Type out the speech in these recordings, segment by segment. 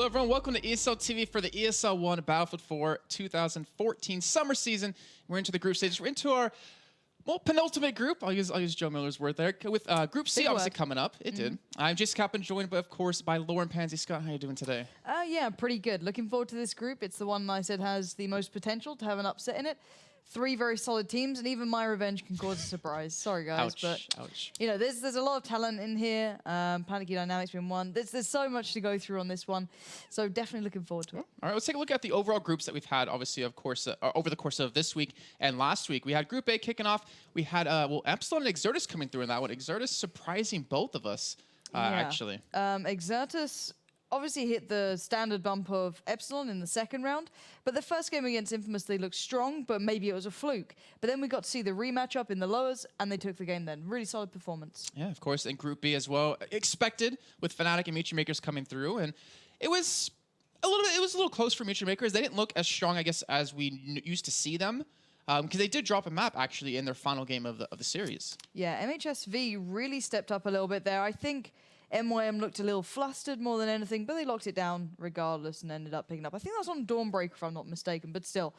Hello everyone, welcome to ESL TV for the ESL 1 Battlefield 4 2014 summer season. We're into the group stage. We're into our penultimate group. I'll use Joe Miller's word there. With Group C obviously coming up. It did. I'm Jason Kaplan, joined of course by Lauren Pansy. Scott, how are you doing today? Yeah, pretty good. Looking forward to this group. It's the one I said has the most potential to have an upset in it. 3 very solid teams, and even My Revenge can cause a surprise. Sorry, guys, but you know, there's a lot of talent in here. Panicky Dynamics been one. There's so much to go through on this one, so definitely looking forward to it. All right, let's take a look at the overall groups that we've had. Obviously, of course, over the course of this week and last week, we had Group A kicking off. We had Epsilon and Exertus coming through in that one. Exertus surprising both of us, actually. Exertus obviously hit the standard bump of Epsilon in the second round, but the first game against Infamous, they looked strong, but maybe it was a fluke. But then we got to see the rematch up in the lowers, and they took the game then. Really solid performance. Yeah, of course, in Group B as well. Expected with Fnatic and Mutual Makers coming through, and it was a little close for Mutual Makers. They didn't look as strong, I guess, as we used to see them. Because they did drop a map, actually, in their final game of the series. Yeah, MHSV really stepped up a little bit there. I think MYM looked a little flustered more than anything, but they locked it down regardless and ended up picking up. I think that was on Dawnbreaker, if I'm not mistaken, but still.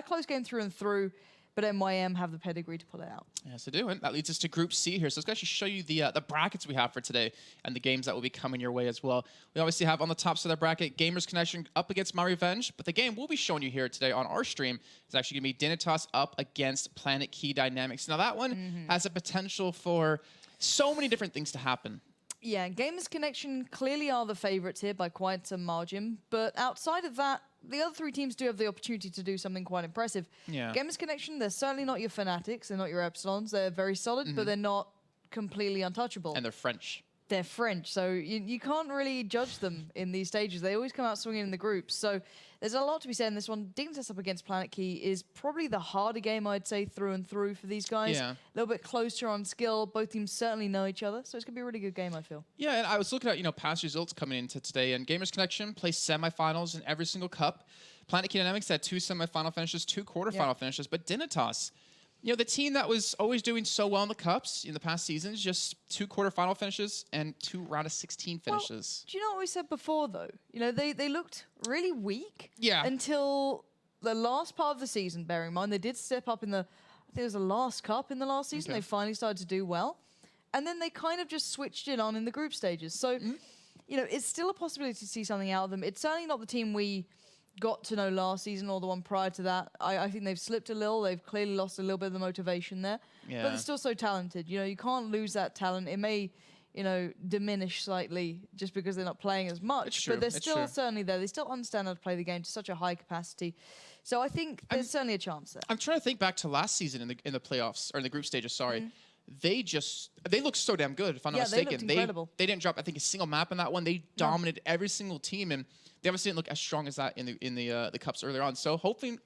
Close game through and through, but MYM have the pedigree to pull it out. Yes, they do, and that leads us to Group C here. So let's actually show you the brackets we have for today and the games that will be coming your way as well. We obviously have on the top side of the bracket, Gamers Connection up against My Revenge, but the game we'll be showing you here today on our stream is actually going to be Dignitas up against Planet Key Dynamics. Now that one has a potential for so many different things to happen. Yeah, Gamers Connection clearly are the favourites here by quite some margin, but outside of that, the other 3 teams do have the opportunity to do something quite impressive. Yeah. Gamers Connection, they're certainly not your Fanatics, they're not your Epsilons, they're very solid, but they're not completely untouchable. And they're French. They're French, so you can't really judge them in these stages. They always come out swinging in the groups, so there's a lot to be said in this one. Dignitas up against Planet Key is probably the harder game, I'd say, through and through for these guys. Yeah. A little bit closer on skill. Both teams certainly know each other, so it's going to be a really good game, I feel. Yeah, and I was looking at, past results coming into today, and Gamers Connection placed semifinals in every single cup. Planet Key Dynamics had 2 semifinal finishes, 2 quarterfinal finishes, but Dignitas, the team that was always doing so well in the cups in the past seasons, just 2 quarterfinal finishes and 2 round of 16 finishes. Well, do you know what we said before, though? They looked really weak until the last part of the season, bearing in mind they did step up in I think it was the last cup in the last season. They finally started to do well. And then they kind of just switched it on in the group stages. So, it's still a possibility to see something out of them. It's certainly not the team we got to know last season or the one prior to that. I think they've slipped a little. They've clearly lost a little bit of the motivation there. Yeah. But they're still so talented. You can't lose that talent. It may, diminish slightly just because they're not playing as much. It's true. But they're still certainly there. They still understand how to play the game to such a high capacity. So I think there's certainly a chance there. I'm trying to think back to last season in the playoffs, or in the group stages, sorry. They looked so damn good, if I'm not mistaken. They looked incredible. They didn't drop, I think, a single map in that one. They dominated every single team, and they obviously didn't look as strong as that in the cups earlier on. So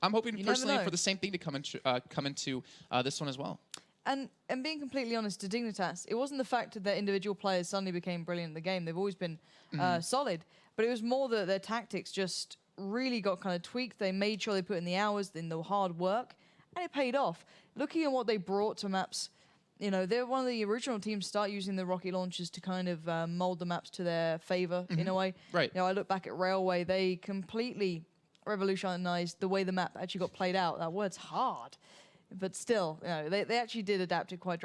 I'm hoping personally for the same thing to come into this one as well. And being completely honest, to Dignitas, it wasn't the fact that their individual players suddenly became brilliant in the game. They've always been solid, but it was more that their tactics just really got kind of tweaked. They made sure they put in the hours, in the hard work, and it paid off. Looking at what they brought to maps, they're one of the original teams to start using the rocket launchers to kind of mold the maps to their favor in a way. Right. I look back at Railway, they completely revolutionized the way the map actually got played out. That word's hard. But still, they actually did adapt it quite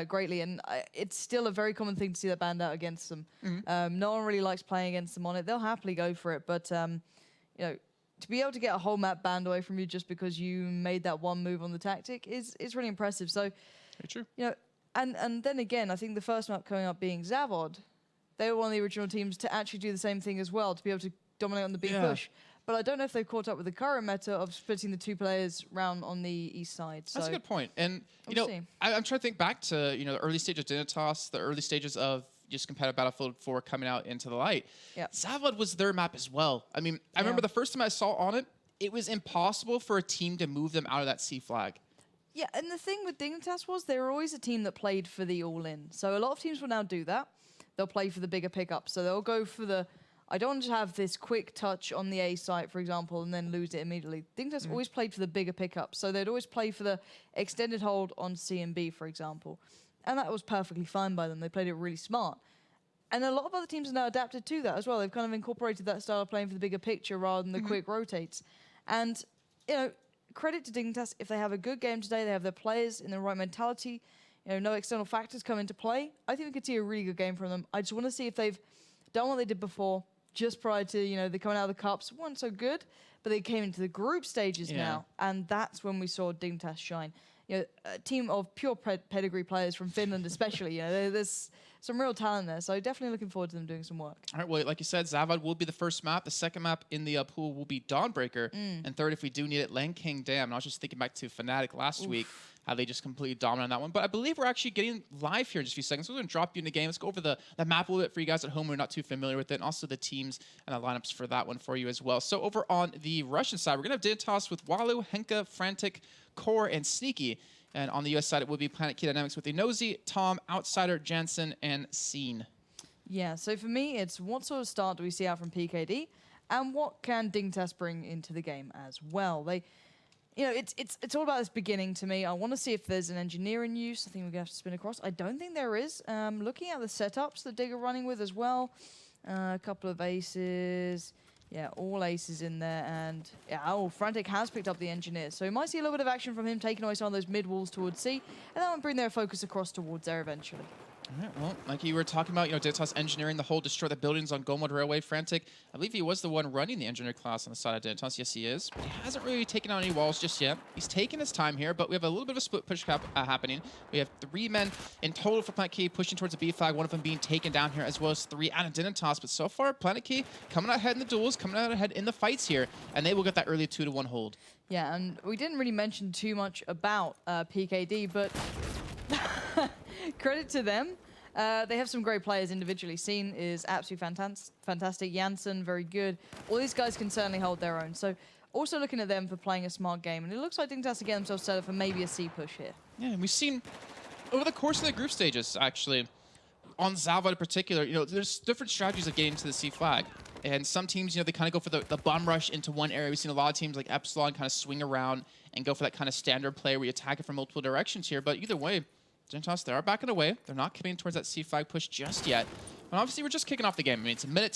greatly, and it's still a very common thing to see that banned out against them. No one really likes playing against them on it. They'll happily go for it, but to be able to get a whole map banned away from you just because you made that one move on the tactic is really impressive. So, very true. And then again, I think the first map coming up being Zavod, they were one of the original teams to actually do the same thing as well, to be able to dominate on the big push. But I don't know if they've caught up with the current meta of splitting the 2 players round on the east side. So that's a good point. And, I'm trying to think back to, the early stages of Dignitas, the early stages of just competitive Battlefield 4 coming out into the light. Yeah. Zavod was their map as well. I mean, I remember the first time I saw on it, it was impossible for a team to move them out of that C flag. Yeah, and the thing with Dignitas was they were always a team that played for the all-in. So a lot of teams will now do that. They'll play for the bigger pickup. So they'll go for the, I don't want to have this quick touch on the A site, for example, and then lose it immediately. Dignitas always played for the bigger pickup. So they'd always play for the extended hold on C and B, for example. And that was perfectly fine by them. They played it really smart. And a lot of other teams are now adapted to that as well. They've kind of incorporated that style of playing for the bigger picture rather than the quick rotates. And, you know, credit to Dignitas. If they have a good game today, they have their players in the right mentality, you know, no external factors come into play, I think we could see a really good game from them. I just want to see if they've done what they did before, just prior to, you know, they coming out of the cups. Weren't so good, but they came into the group stages now. And that's when we saw Dignitas shine. You know, a team of pure pedigree players from Finland especially. You know, there's some real talent there. So definitely looking forward to them doing some work. All right, well, like you said, Zavad will be the first map. The second map in the pool will be Dawnbreaker. And third, if we do need it, Landking Dam. And I was just thinking back to Fnatic last week, how they just completely dominated on that one. But I believe we're actually getting live here in just a few seconds. So we're going to drop you in the game. Let's go over the map a little bit for you guys at home who are not too familiar with it, and also the teams and the lineups for that one for you as well. So over on the Russian side, we're going to have Dignitas with Wallu, Henka, Frantic, Core, and Sneaky. And on the US side, it would be PlanetKey Dynamics with Inozy, Tom, Outsider, Jansen, and Scene. Yeah, so for me, it's what sort of start do we see out from PKD, and what can Dignitas bring into the game as well? They, you know, it's all about this beginning to me. I want to see if there's an engineer in use. I think we're going to have to spin across. I don't think there is. Looking at the setups that Dig are running with as well, a couple of aces. Yeah, all aces in there, and yeah, Frantic has picked up the engineer, so we might see a little bit of action from him taking away some of those mid walls towards C, and that will bring their focus across towards there eventually. All right, well, like you were talking about, you know, Dignitas engineering the whole destroy the buildings on Gomod Railway. Frantic, I believe he was the one running the engineer class on the side of Dignitas. Yes, he is. But he hasn't really taken out any walls just yet. He's taking his time here, but we have a little bit of a split push happening. We have 3 men in total for PlanetKey pushing towards the B flag, one of them being taken down here, as well as 3 out of Dignitas. But so far, PlanetKey coming out ahead in the duels, coming out ahead in the fights here, and they will get that early 2-1 hold. Yeah, and we didn't really mention too much about PKD, but credit to them. They have some great players individually. Scene is absolutely fantastic. Jansen, very good. All these guys can certainly hold their own. So also looking at them for playing a smart game. And it looks like Dignitas to get themselves set up for maybe a C push here. Yeah, and we've seen over the course of the group stages, actually, on Zavad in particular, you know, there's different strategies of getting to the C flag. And some teams, you know, they kind of go for the bomb rush into one area. We've seen a lot of teams like Epsilon kind of swing around and go for that kind of standard play where you attack it from multiple directions here. But either way, Dignitas, they are backing away. They're not coming towards that C flag push just yet. But obviously, we're just kicking off the game. I mean, it's a minute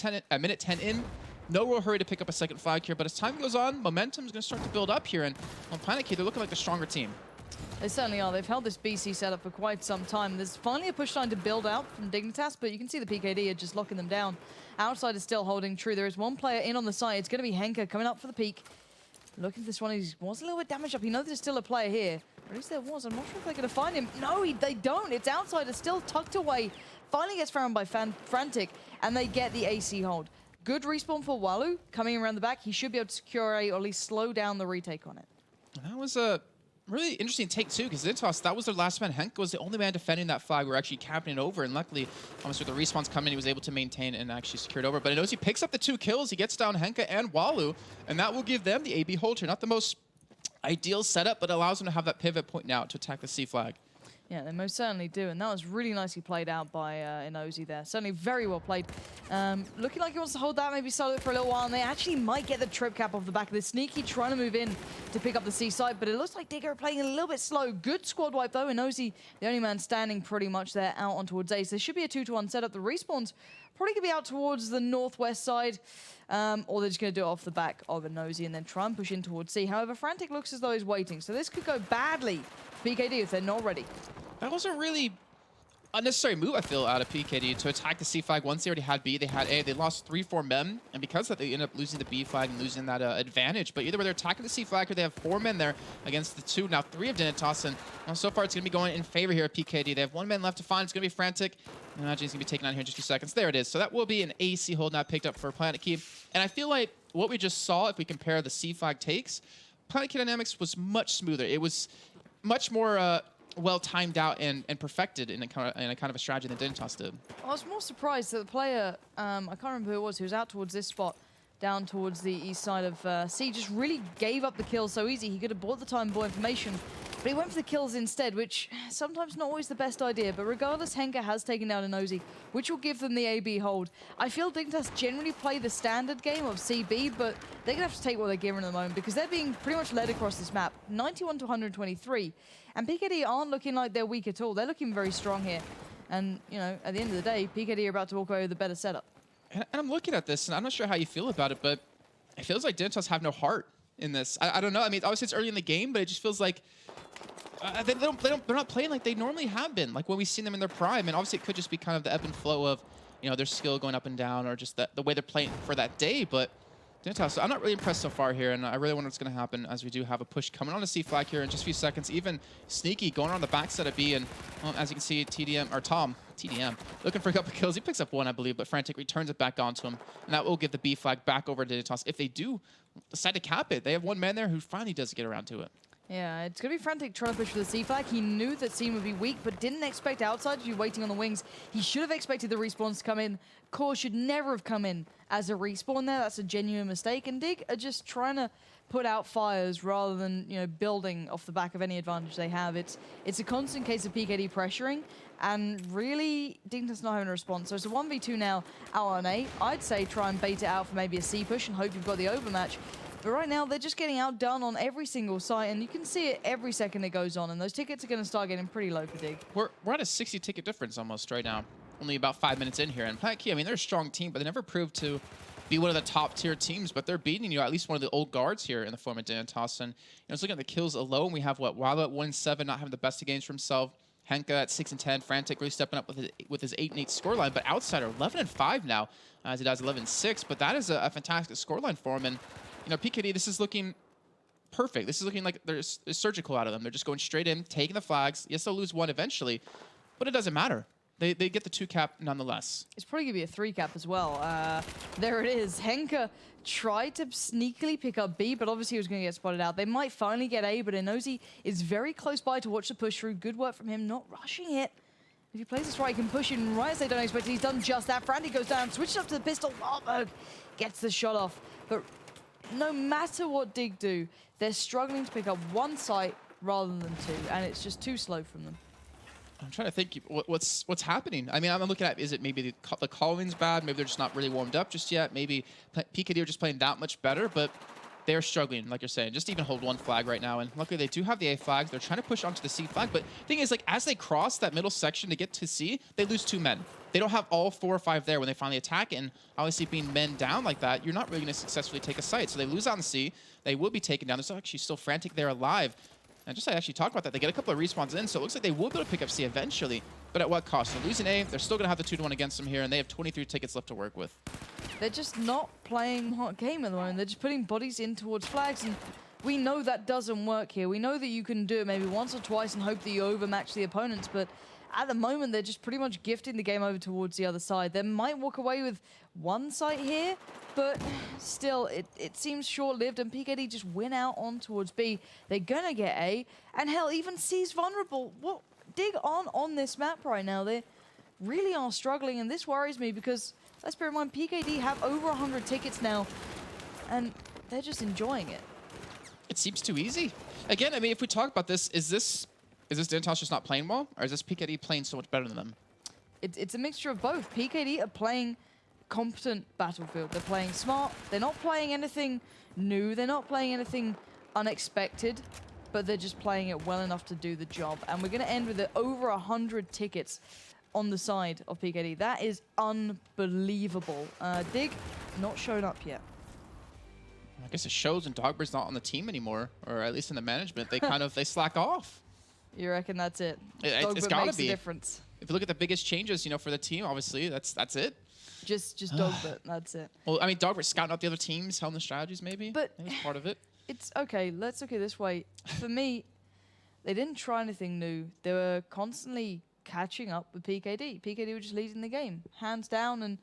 10 in. No real hurry to pick up a second flag here. But as time goes on, momentum is going to start to build up here. And on PlanetKey, they're looking like the stronger team. They certainly are. They've held this BC setup for quite some time. There's finally a push line to build out from Dignitas, but you can see the PKD are just locking them down. Outside is still holding true. There is one player in on the side. It's going to be Henka coming up for the peak. Looking for this one. He was a little bit damaged up. He knows there's still a player here. Or at least there was. I'm not sure if they're going to find him. No, they don't. It's Outsider still tucked away. Finally gets found by Frantic, and they get the AC hold. Good respawn for Wallu. Coming around the back, he should be able to secure A or at least slow down the retake on it. That was a really interesting take, too, because Dignitas, that was their last man. Henka was the only man defending that flag. We're actually capping it over, and luckily, almost with the respawns coming, he was able to maintain and actually secure it over. But Inozy picks up the 2 kills. He gets down Henka and Wallu, and that will give them the AB hold here. Not the most ideal setup, but allows them to have that pivot point now to attack the C flag. Yeah, they most certainly do, and that was really nicely played out by Inozy there. Certainly very well played. Looking like he wants to hold that, maybe solo it for a little while, and they actually might get the trip cap off the back of this. Sneaky trying to move in to pick up the C side, but it looks like Digger are playing a little bit slow. Good squad wipe though. Inozy, the only man standing pretty much there out on towards A. So there should be a 2-1 setup. The respawns probably going to be out towards the northwest side, or they're just going to do it off the back of Inozy and then try and push in towards C. However, Frantic looks as though he's waiting, so this could go badly for PKD if they're not ready. That was a really unnecessary move, I feel, out of PKD to attack the C flag. Once they already had B, they had A. They lost 3-4 men, and because of that, they ended up losing the B flag and losing that advantage. But either way, they're attacking the C flag, or they have 4 men there against the 2, now 3 of Dignitas. And well, so far, it's going to be going in favor here of PKD. They have 1 man left to find. It's going to be Frantic. I imagine he's going to be taken out here in just a few seconds. There it is. So that will be an AC hold now picked up for PlanetKey. And I feel like what we just saw, if we compare the C flag takes, PlanetKey Dynamics was much smoother. It was much more well timed out and perfected in a kind of a strategy than Dignitas did. I was more surprised that the player, I can't remember who it was out towards this spot, down towards the east side of C, just really gave up the kill so easy. He could have bought the time, bought information, but he went for the kills instead, which sometimes not always the best idea. But regardless, Henka has taken down Inozy, which will give them the AB hold. I feel Dignitas generally play the standard game of CB, but they're going to have to take what they're given at the moment because they're being pretty much led across this map, 91 to 123. And PKD aren't looking like they're weak at all. They're looking very strong here. And, you know, at the end of the day, PKD are about to walk away with a better setup. And I'm looking at this, and I'm not sure how you feel about it, but it feels like Dignitas have no heart in this. I don't know. I mean, obviously it's early in the game, but it just feels like they're not playing like they normally have been, like when we've seen them in their prime. And obviously it could just be kind of the ebb and flow of, you know, their skill going up and down, or just the way they're playing for that day. But Dignitas, so I'm not really impressed so far here, and I really wonder what's going to happen as we do have a push coming on a C flag here in just a few seconds. Even Sneaky going on the backside of B, and as you can see, TDM, looking for a couple kills. He picks up one, I believe, but Frantic returns it back onto him, and that will give the B flag back over to Dignitas. If they do decide to cap it, they have one man there who finally does get around to it. Yeah, it's going to be Frantic trying to push for the C flag. He knew that Scene would be weak, but didn't expect outside to be waiting on the wings. He should have expected the respawns to come in. Core should never have come in as a respawn there. That's a genuine mistake. And Dig are just trying to put out fires rather than, you know, building off the back of any advantage they have. It's a constant case of PKD pressuring, and really, Dignitas not having a response. So it's a 1v2 now out on A. I'd say try and bait it out for maybe a C push and hope you've got the overmatch. But right now, they're just getting outdone on every single site, and you can see it every second it goes on, and those tickets are going to start getting pretty low for Dig. We're at a 60 ticket difference almost right now. Only about 5 minutes in here. And Planet Key, I mean, they're a strong team, but they never proved to be one of the top tier teams, but they're beating, you know, at least one of the old guards here in the form of Dignitas. And, you know, just looking at the kills alone, we have, Wilo at 1-7, not having the best of games for himself. Henka at 6-10, Frantic really stepping up with his 8-8 scoreline, but Outsider 11-5 now, as he does 11-6. But that is a fantastic scoreline for him. And, you know, PKD, this is looking perfect. This is looking like there's surgical out of them. They're just going straight in, taking the flags. Yes, they'll lose one eventually, but it doesn't matter. They get the 2 cap nonetheless. It's probably going to be a 3 cap as well. There it is. Henka tried to sneakily pick up B, but obviously he was going to get spotted out. They might finally get A, but Inozi is very close by to watch the push through. Good work from him, not rushing it. If he plays this right, he can push in right as they don't expect it. He's done just that. Frantic goes down, switches up to the pistol. Wahlberg gets the shot off. But no matter what Dig do, they're struggling to pick up one site rather than 2, and it's just too slow from them. I'm trying to think what's happening. I mean, I'm looking at, is it maybe the calling's bad? Maybe they're just not really warmed up just yet. Maybe PKD are just playing that much better, but they're struggling, like you're saying, just even hold 1 flag right now. And luckily they do have the A flags. They're trying to push onto the C flag, but the thing is, like, as they cross that middle section to get to C, they lose 2 men. They don't have all 4 or 5 there when they finally attack, and obviously being men down like that, you're not really going to successfully take a site. So they lose out in C. They will be taken down. There's actually still Frantic there alive. And just like I actually talked about that, they get a couple of respawns in, so it looks like they will be able to pick up C eventually. But at what cost? They're losing A, they're still going to have the 2-1 against them here, and they have 23 tickets left to work with. They're just not playing hot game at the moment. They're just putting bodies in towards flags, and we know that doesn't work here. We know that you can do it maybe once or twice and hope that you overmatch the opponents, but at the moment, they're just pretty much gifting the game over towards the other side. They might walk away with 1 site here, but still, it seems short-lived, and PKD just win out on towards B. They're gonna get A, and hell, even C's vulnerable. What? Dig on this map right now. They really are struggling, and this worries me because, let's bear in mind, PKD have over 100 tickets now, and they're just enjoying it. It seems too easy. Again, I mean, if we talk about this, is this Dignitas just not playing well, or is this PKD playing so much better than them? It's a mixture of both. PKD are playing competent Battlefield. They're playing smart. They're not playing anything new. They're not playing anything unexpected, but they're just playing it well enough to do the job. And we're going to end with over 100 tickets on the side of PKD. That is unbelievable. Dig, not shown up yet. I guess it shows, and Dogbird's not on the team anymore, or at least in the management. They kind of they slack off. You reckon that's it? It's got to be. The difference. If you look at the biggest changes, you know, for the team, obviously that's it. Just Dogbert, that's it. Well, I mean, Dogbird's scouting out the other teams, helping the strategies, maybe. But maybe it's part of it. It's okay. Let's look at it this way. For me, they didn't try anything new. They were constantly catching up with PKD. PKD were just leading the game, hands down, and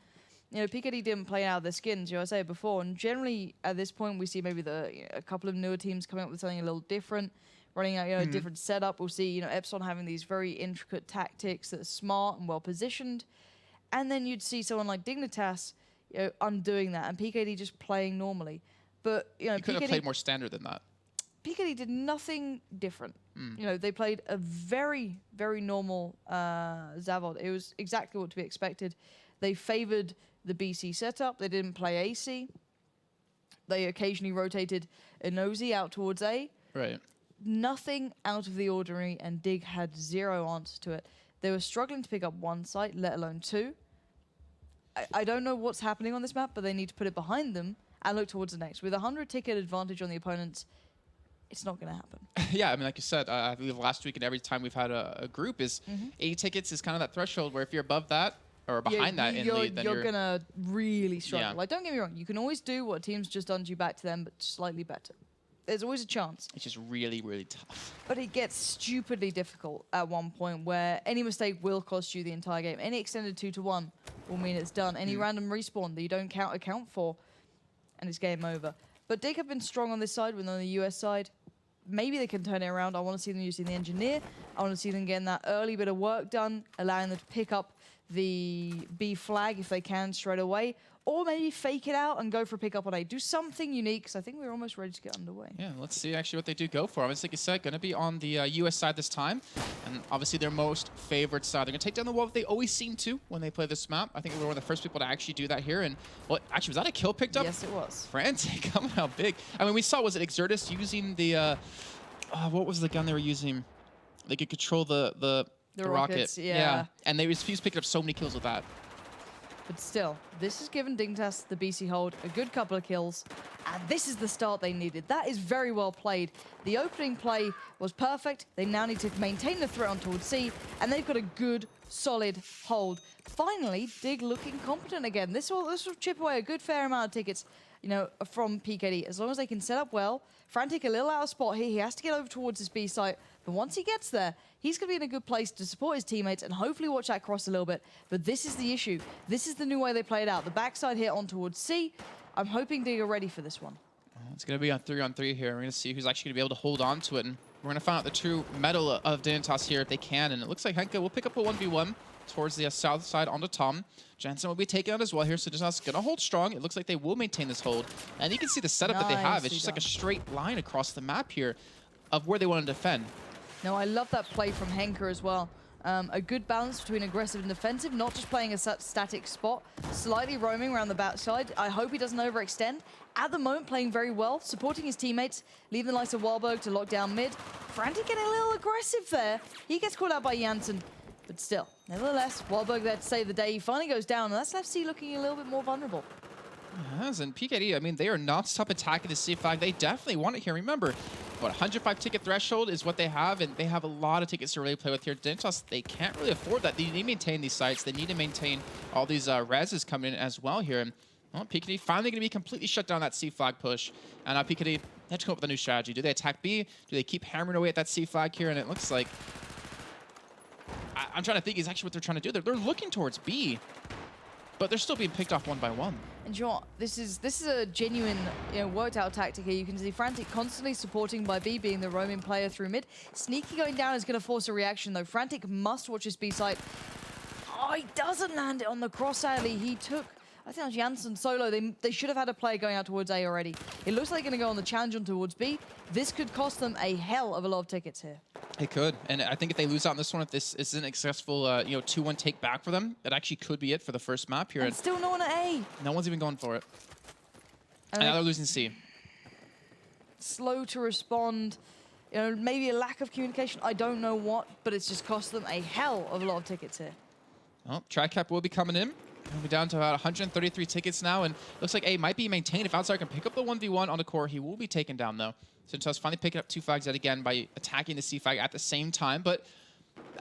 you know, PKD didn't play out of their skins, you know, I said it before, and generally at this point we see maybe a couple of newer teams coming up with something a little different, running out, you know, a different setup. We'll see, you know, Epsilon having these very intricate tactics that are smart and well positioned, and then you'd see someone like Dignitas, you know, undoing that, and PKD just playing normally. But you know, you could have played more standard than that. PKD did nothing different. You know, they played a very, very normal Zavod. It was exactly what to be expected. They favored the BC setup. They didn't play AC. They occasionally rotated Inozi out towards A. Right. Nothing out of the ordinary, and Dig had zero answers to it. They were struggling to pick up one site, let alone two. I don't know what's happening on this map, but they need to put it behind them and look towards the next. With a 100-ticket advantage on the opponents, it's not going to happen. Yeah, I mean, like you said, I believe last week and every time we've had a group is 80 tickets is kind of that threshold where if you're above that or behind that in lead, then you're going to really struggle. Yeah. Like, don't get me wrong, you can always do what a team's just done to you back to them, but slightly better. There's always a chance. It's just really, really tough. But it gets stupidly difficult at one point where any mistake will cost you the entire game. Any extended 2-1 will mean it's done. Any random respawn that you don't account for, and it's game over. But Dig have been strong on this side, when on the US side, maybe they can turn it around. I want to see them using the engineer. I want to see them getting that early bit of work done, allowing them to pick up the B flag if they can straight away. Or maybe fake it out and go for a pick up on A. Do something unique, because I think we're almost ready to get underway. Yeah, let's see actually what they do go for. Obviously, like you said, going to be on the US side this time. And obviously their most favored side. They're going to take down the wall that they always seem to when they play this map. I think we were one of the first people to actually do that here. And, well, actually, was that a kill picked up? Yes, it was. Frantic coming out big. I mean, we saw, was it Exertus using the, what was the gun they were using? They could control the rocket. Yeah. And they was picking up so many kills with that. But still, this has given Dignitas, the BC hold, a good couple of kills. And this is the start they needed. That is very well played. The opening play was perfect. They now need to maintain the threat on towards C. And they've got a good, solid hold. Finally, Dig looking competent again. This will chip away a good fair amount of tickets, you know, from PKD. As long as they can set up well. Frantic a little out of spot here. He has to get over towards his B site. But once he gets there, he's going to be in a good place to support his teammates and hopefully watch that cross a little bit. But this is the issue. This is the new way they play it out. The backside here on towards C. I'm hoping Dig are ready for this one. It's going to be on 3-on-3 here. We're going to see who's actually going to be able to hold on to it. And we're going to find out the true mettle of Dignitas here if they can. And it looks like Henke will pick up a 1v1 towards the south side onto Tom. Jensen will be taken out as well here, so Dignitas going to hold strong. It looks like they will maintain this hold. And you can see the setup that they have. It's just like a straight line across the map here of where they want to defend. No, I love that play from Henke as well. A good balance between aggressive and defensive, not just playing a static spot, slightly roaming around the backside. I hope he doesn't overextend. At the moment, playing very well, supporting his teammates, leaving the likes of Wahlberg to lock down mid. Frantic getting a little aggressive there. He gets caught out by Janssen, but still, nevertheless, Wahlberg there to save the day. He finally goes down, and that's left C looking a little bit more vulnerable. Yes, and PKD, I mean, they are non-stop attacking the C5. They definitely want it here. Remember, what, 105 ticket threshold is what they have, and they have a lot of tickets to really play with here. Dignitas, they can't really afford that. They need to maintain these sites. They need to maintain all these reses coming in as well here. And well, PKD finally going to be completely shut down that C flag push. And now PKD, they have to come up with a new strategy. Do they attack B? Do they keep hammering away at that C flag here? And it looks like, I'm trying to think is actually what they're trying to do. They're looking towards B, but they're still being picked off one by one. And you know what? This is a genuine, worked out tactic here. You can see Frantic constantly supporting by B, being the roaming player through mid. Sneaky going down is going to force a reaction though. Frantic must watch his B site. Oh, he doesn't land it on the cross alley. He took, I think it was Janssen solo. They should have had a player going out towards A already. It looks like they're going to go on the challenge on towards B. This could cost them a hell of a lot of tickets here. It could, and I think if they lose out on this one, if this isn't a successful, 2-1 take back for them, it actually could be it for the first map here. And still no one at A. No one's even going for it. And now they're losing C. Slow to respond. Maybe a lack of communication. I don't know what, but it's just cost them a hell of a lot of tickets here. Well, TriCap will be coming in. We'll be down to about 133 tickets now, and looks like A might be maintained. If Outsider can pick up the 1v1 on the core, he will be taken down, though. Dignitas finally picking up 2 flags yet again by attacking the C flag at the same time. But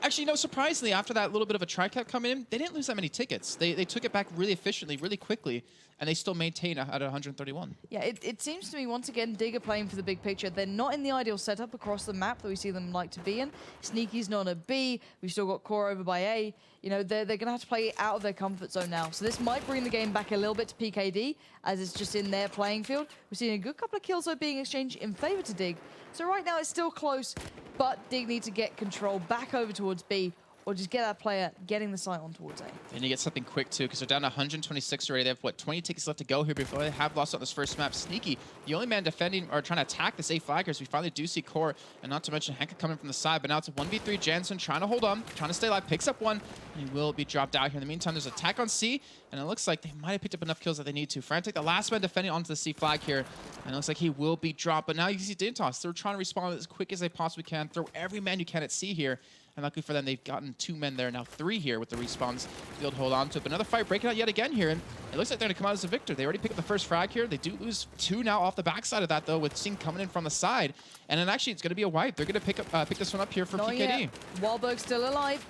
actually, no, surprisingly, after that little bit of a TriCap coming in, they didn't lose that many tickets. They took it back really efficiently, really quickly, and they still maintain at 131. Yeah, it seems to me, once again, Dig are playing for the big picture. They're not in the ideal setup across the map that we see them like to be in. Sneaky's not a B. We've still got Core over by A. They're going to have to play out of their comfort zone now. So this might bring the game back a little bit to PKD, as it's just in their playing field. We're seeing a good couple of kills though being exchanged in favor to Dig. So right now it's still close, but Dig needs to get control back over towards B, or just get that player getting the sight on towards A. They need to get something quick, too, because they're down to 126 already. They have, 20 tickets left to go here before they have lost on this first map. Sneaky, the only man defending or trying to attack this A flaggers. We finally do see Core, and not to mention Henke coming from the side. But now it's a 1v3. Janssen trying to hold on, trying to stay alive. Picks up one, and he will be dropped out here. In the meantime, there's an attack on C, and it looks like they might have picked up enough kills that they need to. Frantic, the last man defending onto the C flag here, and it looks like he will be dropped. But now you see Dignitas. They're trying to respond as quick as they possibly can. Throw every man you can at C here. And luckily for them, they've gotten 2 men there, now 3 here with the respawns to be able to hold on to it. But another fight breaking out yet again here, and it looks like they're going to come out as a victor. They already picked up the first frag here. They do lose 2 now off the backside of that, though, with Sing coming in from the side. And then actually, it's going to be a wipe. They're going to pick this one up here for Not PKD. Yet. Wahlberg's still alive.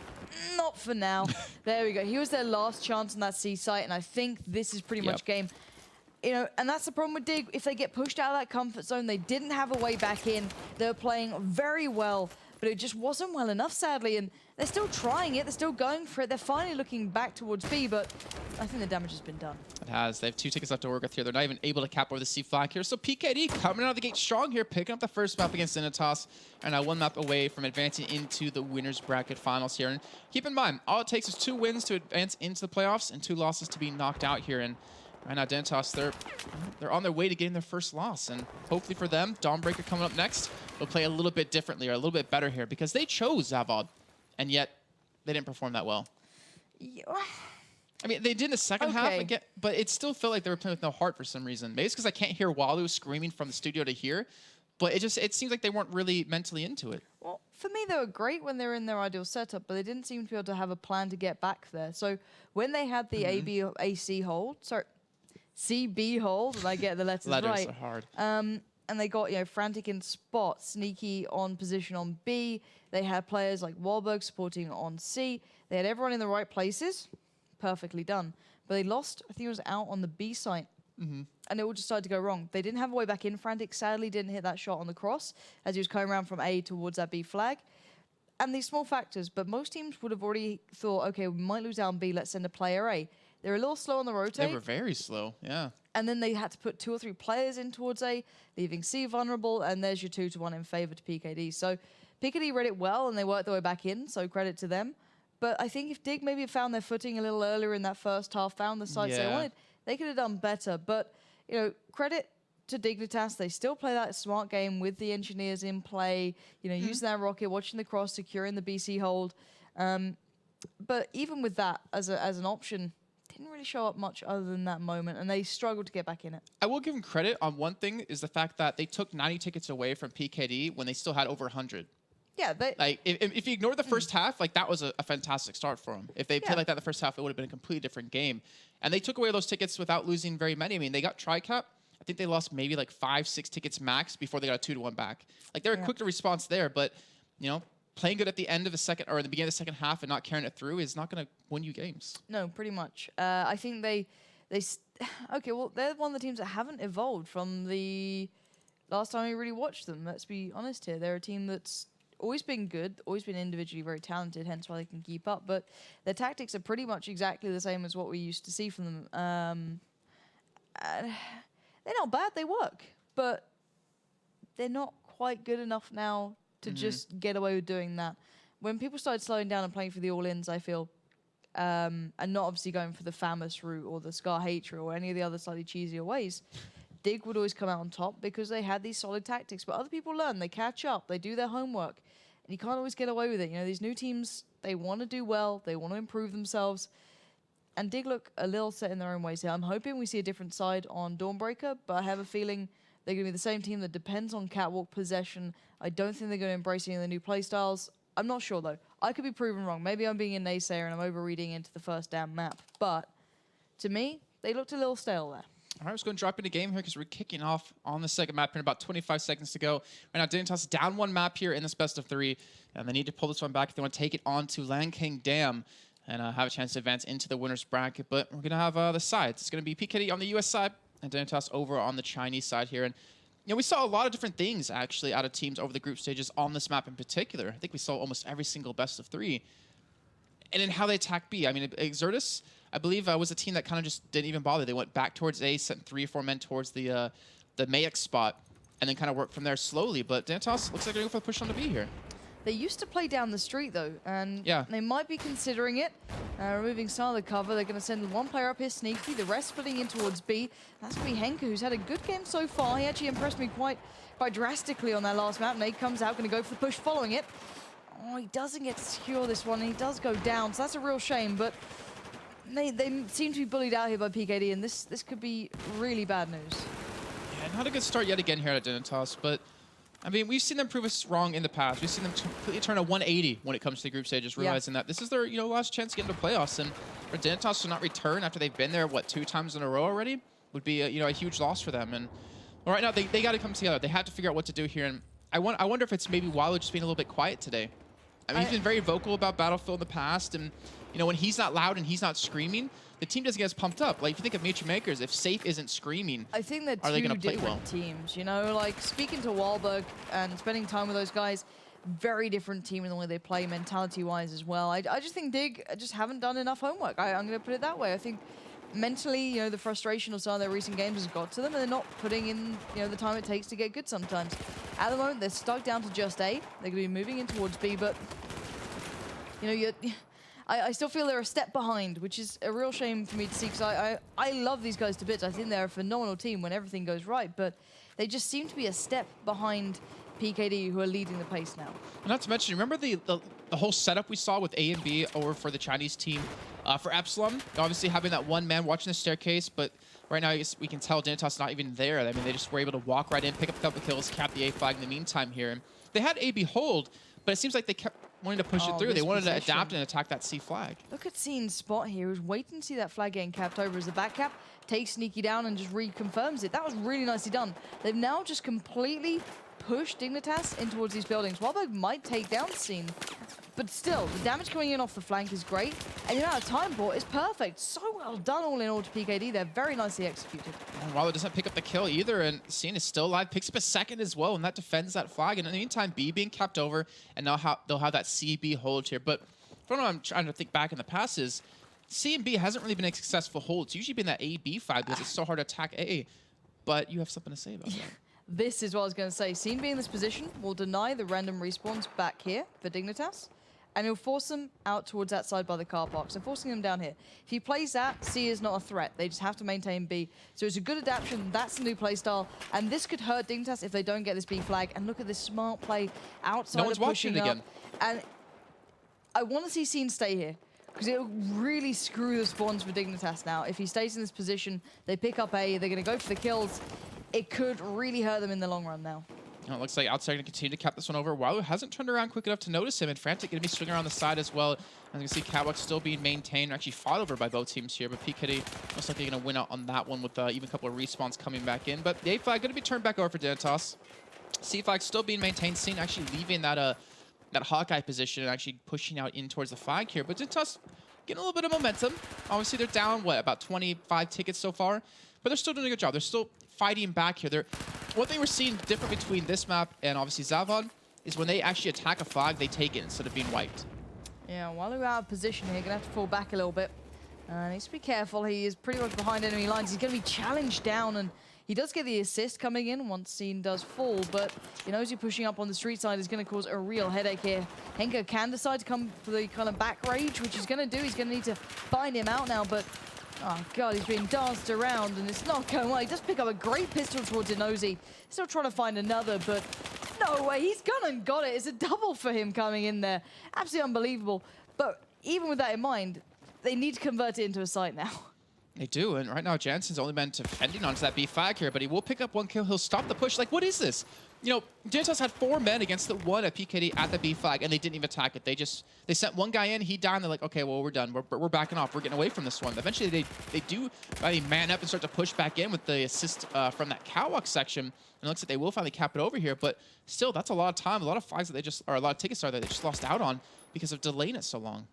Not for now. There we go. He was their last chance on that C site, and I think this is pretty much game. You know, and that's the problem with Dig. If they get pushed out of that comfort zone, they didn't have a way back in. They were playing very well, but it just wasn't well enough, sadly. And they're still trying it. They're still going for it. They're finally looking back towards B, but I think the damage has been done. It has. They have 2 tickets left to work with here. They're not even able to cap over the C flag here. So PKD coming out of the gate strong here, picking up the first map against Dignitas, and now 1 map away from advancing into the winners bracket finals here. And keep in mind, all it takes is 2 wins to advance into the playoffs and 2 losses to be knocked out here. And right now, Dignitas, they're on their way to getting their first loss. And hopefully for them, Dawnbreaker coming up next, they'll play a little bit differently or a little bit better here because they chose Zavod, and yet they didn't perform that well. Yeah. I mean, they did in the second half, again, but it still felt like they were playing with no heart for some reason. Maybe it's because I can't hear Walu screaming from the studio to here, but it seems like they weren't really mentally into it. Well, for me, they were great when they were in their ideal setup, but they didn't seem to be able to have a plan to get back there. So when they had the AC hold, sorry, CB hold, and I get the letters right. Letters are hard. And they got, you know, Frantic in spot, Sneaky on position on B. They had players like Wahlberg supporting on C. They had everyone in the right places. Perfectly done. But they lost, I think it was out on the B site. And it all just started to go wrong. They didn't have a way back in. Frantic sadly didn't hit that shot on the cross as he was coming around from A towards that B flag. And these small factors, but most teams would have already thought, okay, we might lose out on B, let's send a player A. They're a little slow on the rotate. They were very slow, yeah. And then they had to put 2 or 3 players in towards A, leaving C vulnerable, and there's your 2-1 in favor to PKD. So PKD read it well, and they worked their way back in, so credit to them. But I think if Dig maybe found their footing a little earlier in that first half, found the sites they wanted, they could have done better. But, you know, credit to Dignitas. They still play that smart game with the engineers in play, you know, using that rocket, watching the cross, securing the BC hold. But even with that as an option, didn't really show up much other than that moment, and they struggled to get back in it. I will give them credit on one thing, is the fact that they took 90 tickets away from PKD when they still had over 100. Yeah, like if you ignore the first half, like that was a fantastic start for them. If they played like that the first half, it would have been a completely different game. And they took away those tickets without losing very many. I mean, they got tri-cap. I think they lost maybe like 5-6 tickets max before they got a 2-1 back. Like they were quick to response there, but you know, playing good at the end of the second or the beginning of the second half and not carrying it through is not going to win you games. No, pretty much. I think they okay. Well, they're one of the teams that haven't evolved from the last time we really watched them. Let's be honest here. They're a team that's always been good, always been individually very talented, hence why they can keep up. But their tactics are pretty much exactly the same as what we used to see from them. They're not bad, they work, but they're not quite good enough now to just get away with doing that. When people started slowing down and playing for the all-ins, I feel, and not obviously going for the Famous route or the Scar Hate route or any of the other slightly cheesier ways, Dig would always come out on top because they had these solid tactics. But other people learn, they catch up, they do their homework, and you can't always get away with it. You know, these new teams, they want to do well, they want to improve themselves, and Dig look a little set in their own ways here. I'm hoping we see a different side on Dawnbreaker, but I have a feeling they're going to be the same team that depends on catwalk possession. I don't think they're going to embrace any of the new playstyles. I'm not sure, though. I could be proven wrong. Maybe I'm being a naysayer and I'm overreading into the first damn map. But to me, they looked a little stale there. All right, let's go and drop into game here because we're kicking off on the second map in about 25 seconds to go. Right now, Dignitas down 1 map here in this best of 3, and they need to pull this one back if they want to take it on to Land King Dam and have a chance to advance into the winner's bracket. But we're going to have the sides. It's going to be PKD on the US side and Dignitas over on the Chinese side here. And you know, we saw a lot of different things, actually, out of teams over the group stages on this map in particular. I think we saw almost every single best of 3. And in how they attack B. I mean, Exertus, I believe, was a team that kind of just didn't even bother. They went back towards A, sent 3 or 4 men towards the Mayak spot, and then kind of worked from there slowly. But Dignitas looks like they're going for the push on the B here. They used to play down the street, though, and they might be considering it. Removing some of the cover, they're going to send 1 player up here, Sneaky, the rest splitting in towards B. That's going to be Henke, who's had a good game so far. He actually impressed me quite drastically on that last map. Nate comes out, going to go for the push following it. Oh, he doesn't get to secure this one, and he does go down, so that's a real shame, but they seem to be bullied out here by PKD, and this could be really bad news. Yeah, not a good start yet again here at Dignitas, but I mean, we've seen them prove us wrong in the past. We've seen them completely turn a 180 when it comes to the group stages, realizing that this is their last chance to get into playoffs. And for Dignitas to not return after they've been there, what, 2 times in a row already, would be a huge loss for them. And well, right now, they got to come together. They have to figure out what to do here. And I wonder if it's maybe Wallow just being a little bit quiet today. I mean, he's been very vocal about Battlefield in the past. And, when he's not loud and he's not screaming, the team doesn't get as pumped up. Like, if you think of Nature Makers, if Safe isn't screaming, I think they're are they two going to play well? different teams. Like speaking to Wahlberg and spending time with those guys, very different team in the way they play mentality-wise as well. I just think Dig just haven't done enough homework. I'm going to put it that way. I think mentally, the frustration of some of their recent games has got to them, and they're not putting in, the time it takes to get good sometimes. At the moment, they're stuck down to just A. They're going to be moving in towards B, but, I still feel they're a step behind, which is a real shame for me to see, because I love these guys to bits. I think they're a phenomenal team when everything goes right, but they just seem to be a step behind PKD, who are leading the pace now. Not to mention, remember the whole setup we saw with A and B over for the Chinese team for Epsilon? Obviously having that one man watching the staircase, but right now we can tell Dignitas not even there. I mean, they just were able to walk right in, pick up a couple kills, cap the A flag in the meantime here. They had AB hold, but it seems like they kept wanting to push it through. They wanted to adapt and attack that C flag. Look at Scene's spot here. He was waiting to see that flag getting capped over as the back cap, takes Sneaky down and just reconfirms it. That was really nicely done. They've now just completely pushed Dignitas in towards these buildings. Wahlberg might take down Scene, but still, the damage coming in off the flank is great, and the amount of time bought is perfect. So well done all in all to PKD. They're very nicely executed. And Wallow doesn't pick up the kill either, and Scene is still alive, picks up a second as well, and that defends that flag. And in the meantime, B being capped over, and now they'll have that CB hold here. But from what I'm trying to think back in the past is, C and B hasn't really been a successful hold. It's usually been that A-B flag because it's so hard to attack A. But you have something to say about that. This is what I was going to say. Scene being in this position will deny the random respawns back here for Dignitas, and he'll force them out towards that side by the car park, so forcing them down here. If he plays that, C is not a threat. They just have to maintain B. So it's a good adaptation. That's the new playstyle, and this could hurt Dignitas if they don't get this B flag. And look at this smart play outside no one's of pushing watching it up. again. And I want to see Scene stay here, because it'll really screw the spawns for Dignitas now. If he stays in this position, they pick up A, they're going to go for the kills. It could really hurt them in the long run now. It looks like Outside going to continue to cap this one over. Wallow hasn't turned around quick enough to notice him, and Frantic going to be swinging around the side as well. As you can see, Catwalk still being maintained, actually fought over by both teams here, but PKD looks like they're going to win out on that one with even a couple of respawns coming back in. But the A flag going to be turned back over for Dignitas. C flag still being maintained. Scene actually leaving that Hawkeye position and actually pushing out in towards the flag here. But Dignitas getting a little bit of momentum. Obviously, they're down, about 25 tickets so far, but they're still doing a good job. They're still fighting back here. What they were seeing different between this map and obviously Zavod is when they actually attack a flag, they take it instead of being wiped. Yeah, Wallow out of position here, gonna have to fall back a little bit. Needs to be careful. He is pretty much behind enemy lines. He's gonna be challenged down, and he does get the assist coming in once Scene does fall, but as you're pushing up on the street side is gonna cause a real headache here. Henker can decide to come for the kind of back rage, which he's gonna do. He's gonna need to find him out now, but oh god, he's being danced around and it's not going well. He does pick up a great pistol towards Inozi. Still trying to find another, but no way. He's gone and got it. It's a double for him coming in there. Absolutely unbelievable. But even with that in mind, they need to convert it into a site now. They do, and right now Jansen's only been defending onto that B flag here, but he will pick up one kill. He'll stop the push. Like, what is this? Dignitas had 4 men against the 1 at PKD at the B flag, and they didn't even attack it. They sent one guy in, he died, and they're like, okay, well, we're done. We're backing off. We're getting away from this one. Eventually, they do finally man up and start to push back in with the assist from that catwalk section, and it looks like they will finally cap it over here, but still, that's a lot of time, a lot of flags that or a lot of tickets that they just lost out on because of delaying it so long.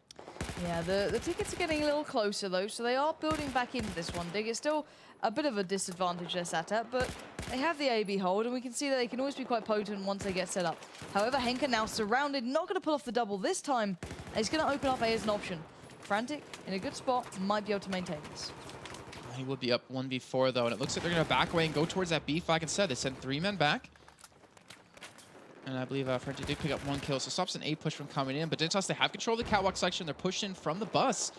Yeah, the tickets are getting a little closer, though, so they are building back into this one. Dig is still a bit of a disadvantage they're sat at, but they have the AB hold, and we can see that they can always be quite potent once they get set up. However, Henker now surrounded, not going to pull off the double this time, and he's going to open up A as an option. Frantic, in a good spot, might be able to maintain this. He would be up 1v4, though, and it looks like they're going to back away and go towards that B flag instead. They sent 3 men back. And I believe Frantic did pick up 1 kill, so stops an A push from coming in. But Dignitas, they have control of the catwalk section. They're pushing from the bus.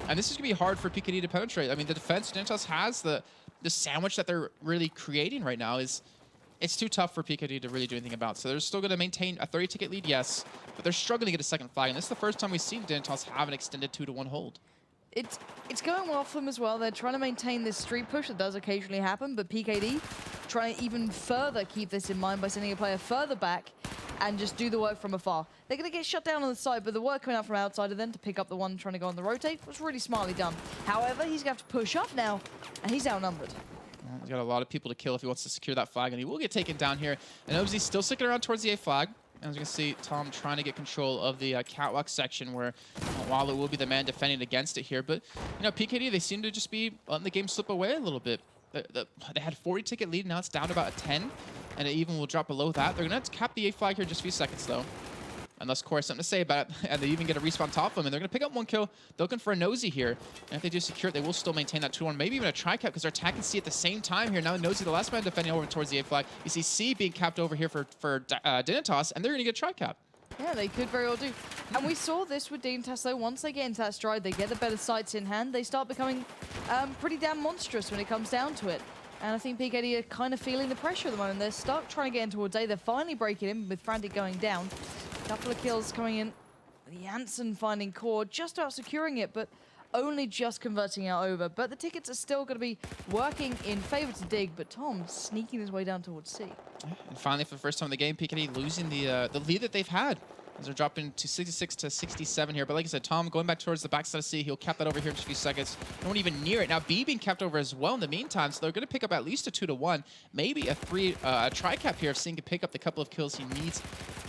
And this is going to be hard for PKD to penetrate. I mean, the defense Dignitas has, the sandwich that they're really creating right now it's too tough for PKD to really do anything about. So they're still going to maintain a 30-ticket lead, yes, but they're struggling to get a second flag. And this is the first time we've seen Dignitas have an extended 2-to-1 hold. It's going well for them as well. They're trying to maintain this street push that does occasionally happen, but PKD trying to even further keep this in mind by sending a player further back and just do the work from afar. They're going to get shut down on the side, but the work coming out from outside of them to pick up the one trying to go on the rotate was really smartly done. However, he's going to have to push up now, and he's outnumbered. He's got a lot of people to kill if he wants to secure that flag, and he will get taken down here. And OBZ's still sticking around towards the A flag. As you can see, Tom trying to get control of the catwalk section where Wallow will be the man defending against it here. But, you know, PKD, they seem to just be letting the game slip away a little bit. They had 40 ticket lead, now it's down to about a 10. And it even will drop below that. They're going to have to cap the A flag here in just a few seconds, though. Unless Core has something to say about it, and they even get a respawn top of them, and they're going to pick up one kill. They're looking for a Nosy here. And if they do secure it, they will still maintain that 2-1, maybe even a tri-cap, because they're attacking C at the same time here. Now Nosy, the last man defending over towards the A flag. You see C being capped over here for Dignitas, and they're going to get tri-cap. Yeah, they could very well do. And we saw this with Dignitas, though. Once they get into that stride, they get the better sights in hand, they start becoming pretty damn monstrous when it comes down to it. And I think PKD are kind of feeling the pressure at the moment. They're stuck trying to get in towards A. They're finally breaking in with Frantic going down. A couple of kills coming in. Janssen finding Core, just about securing it, but only just converting it over. But the tickets are still going to be working in favor to Dig, but Tom sneaking his way down towards C. And finally, for the first time in the game, PKD losing the lead that they've had. As they're dropping to 66 to 67 here. But like I said, Tom going back towards the backside of C. He'll cap that over here in just a few seconds. They won't even near it. Now, B being capped over as well in the meantime. So they're going to pick up at least a 2-1. Maybe a tri-cap here if C can pick up the couple of kills he needs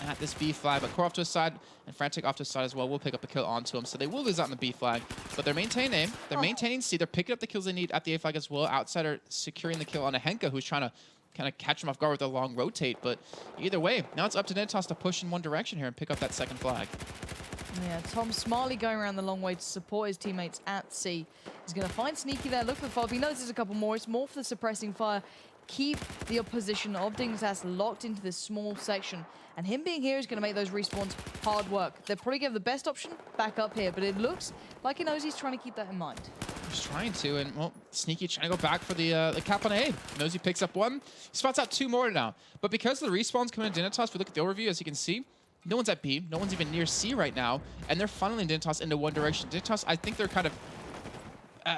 at this B flag. But Core off to his side and Frantic off to his side as well will pick up a kill onto him. So they will lose out on the B flag. But they're maintaining aim. They're maintaining C. They're picking up the kills they need at the A flag as well. Outsider securing the kill on a Henka, who's trying to kind of catch him off guard with a long rotate. But either way, now it's up to Dignitas to push in one direction here and pick up that second flag. Yeah, Tom smartly going around the long way to support his teammates at C. He's going to find Sneaky there, look for the follow-up. He knows there's a couple more. It's more for the suppressing fire. Keep the opposition of Dignitas locked into this small section. And him being here is going to make those respawns hard work. They'll probably give the best option back up here, but it looks like he knows he's trying to keep that in mind. He's trying to, and well, Sneaky trying to go back for the cap on A. Nosy picks up one. He spots out two more now. But because of the respawns coming in Dignitas, if we look at the overview, as you can see, no one's at B. No one's even near C right now. And they're funneling Dignitas into one direction. Dignitas, I think they're kind of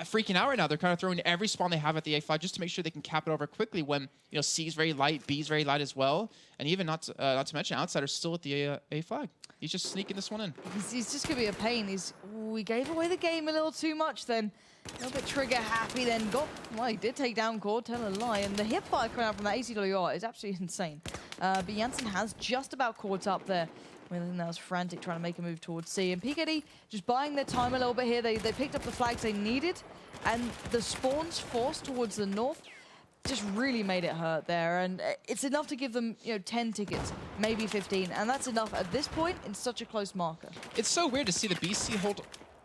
freaking out right now. They're kind of throwing every spawn they have at the A flag just to make sure they can cap it over quickly when, you know, C is very light, B is very light as well. And even not to mention Outsider's still at the A flag. He's just sneaking this one in. He's just going to be a pain. We gave away the game a little too much then. A little bit trigger happy then. Well, he did take down Core, tell a lie. And the hip fire coming out from that ACWR is absolutely insane. But Janssen has just about caught up there. I think that was Frantic trying to make a move towards C. And PKD just buying their time a little bit here. They picked up the flags they needed. And the spawns forced towards the north just really made it hurt there. And it's enough to give them, 10 tickets, maybe 15. And that's enough at this point in such a close marker. It's so weird to see the BC hold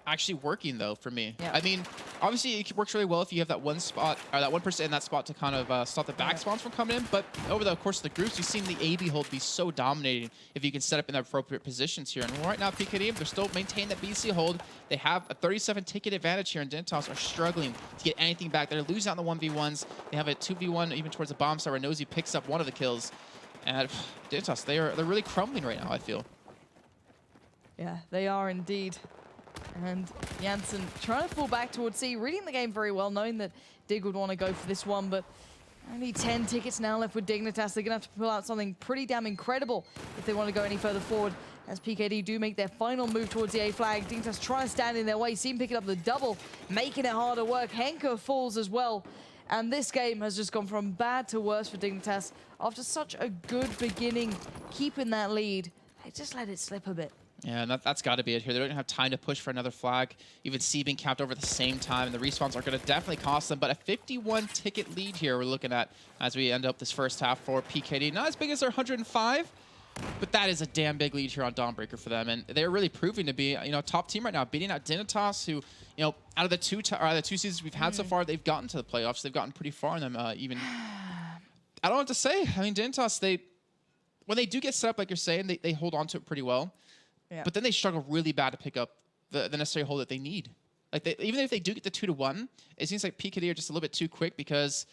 actually working, though, for me. Yeah. I mean, obviously, it works really well if you have that one spot, or that 1% in that spot to kind of stop the back spawns from coming in. But over the course of the groups, you've seen the AB hold be so dominating if you can set up in the appropriate positions here. And right now, PKD, they're still maintaining that BC hold. They have a 37 ticket advantage here, and Dignitas are struggling to get anything back. They're losing out on the 1v1s. They have a 2v1 even towards the bomb site where Nosy picks up one of the kills. And Dignitas, they're really crumbling right now, I feel. Yeah, they are indeed. And Janssen trying to fall back towards C, reading the game very well, knowing that Dig would want to go for this one, but only 10 tickets now left with Dignitas. They're going to have to pull out something pretty damn incredible if they want to go any further forward, as PKD do make their final move towards the A flag. Dignitas trying to stand in their way, see him picking up the double, making it harder work. Henka falls as well. And this game has just gone from bad to worse for Dignitas. After such a good beginning, keeping that lead, they just let it slip a bit. Yeah, and that's got to be it here. They don't have time to push for another flag. Even C being capped over at the same time, and the respawns are going to definitely cost them. But a 51 ticket lead here we're looking at as we end up this first half for PKD. Not as big as their 105, but that is a damn big lead here on Dawnbreaker for them. And they're really proving to be, top team right now, beating out Dignitas, who, out of the two seasons we've had so far, they've gotten to the playoffs. They've gotten pretty far in them. Even I don't know what to say. I mean, Dignitas, when they do get set up, like you're saying, they hold on to it pretty well. Yeah. But then they struggle really bad to pick up the necessary hold that they need. Like even if they do get the 2-1, it seems like PKD are just a little bit too quick because